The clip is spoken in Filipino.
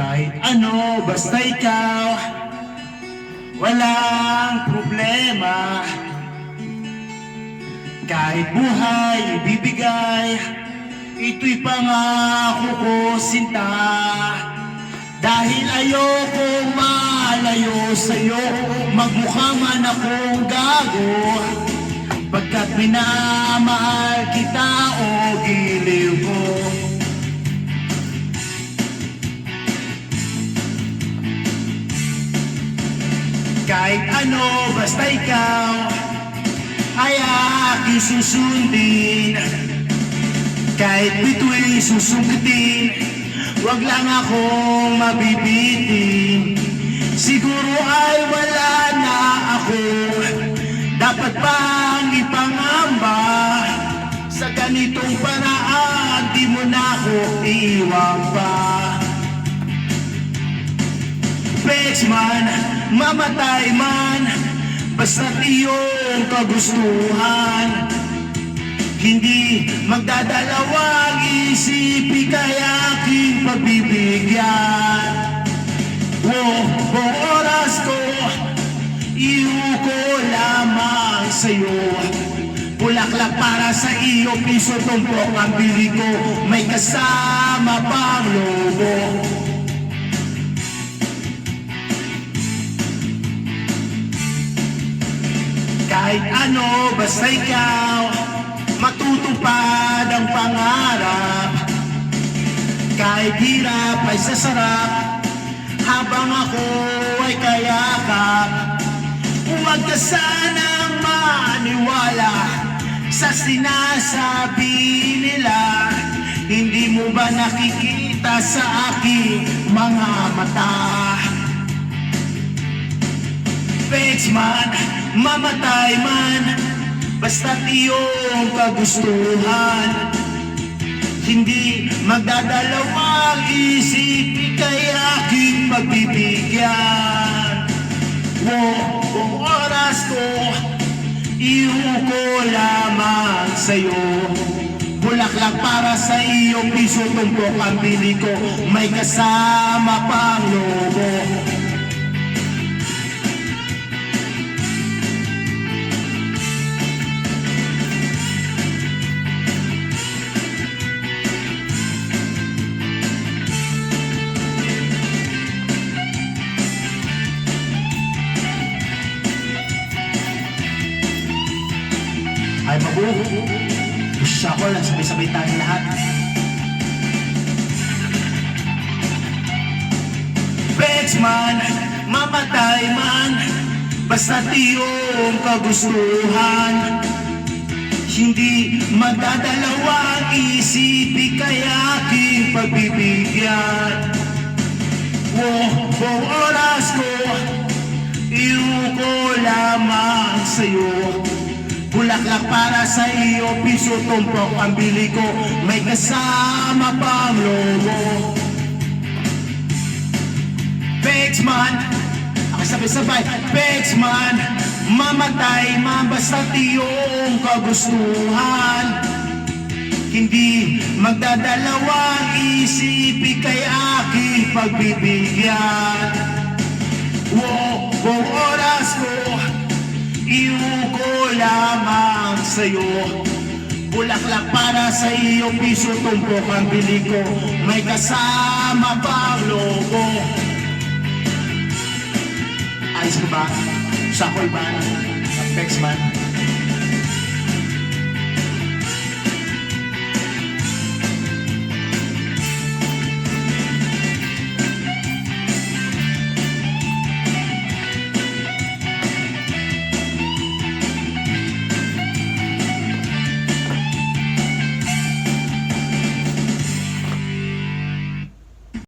Kahit ano, basta ikaw, walang problema. Kahit buhay ibibigay, ito'y pangako ko, sinta. Dahil ayokong malayo sa'yo, magmukha man akong gago, pagkat minamahal kita o giliw ko. Kahit ano, basta ikaw ay aking susundin. Kahit bitu'y susungkitin, wag lang akong mabibitin. Siguro ay wala na ako, dapat bang ipangamba? Sa ganitong paraan, di mo na ako iiwan pa. Pex man, mamatay man, basta't iyong kagustuhan. Hindi magdadalawang isip, kaya aking pagbibigyan. Buong oras ko, iuko lamang sa'yo. Bulaklak para sa iyo, piso tumpok ang bili ko, may kasama pang lobo. Kahit ano, basta ikaw, matutupad ang pangarap. Kahit hirap ay sasarap, habang ako ay kayakap. Huwag ka sanang maniwala sa sinasabi nila. Hindi mo ba nakikita sa aking mga mata? Pex man, mamatay man, basta't iyong kagustuhan. Hindi magdadalawang isip, kaya aking pagbibigyan. Buong oras ko, iuko lamang sa'yo. Bulaklak para sa iyo, piso tumpok ang bili ko, may kasama pang lobo. Ay mabuho, push ako lang, sabay-sabay tayong lahat. Pex man, mamatay man, basta't iyong kagustuhan. Hindi magdadalawang isip, kaya aking pagbibigyan. Buong oras ko, iuko lamang sa'yo. Bulaklak para sa iyo, piso tumpok ang bili ko, may kasama pang logo. Pex man, ako sabay-sabay. Pex man, mamatay man, basta't iyong kagustuhan. Hindi magdadalawang isip, kaya aking pagbibigyan. Buong oras ko, iuko lamang sa'yo. Bulaklak para sa iyo, piso tumpok ang bili ko, may kasama pang logo. Ayos mo ba? Sakoy ba? Pex man.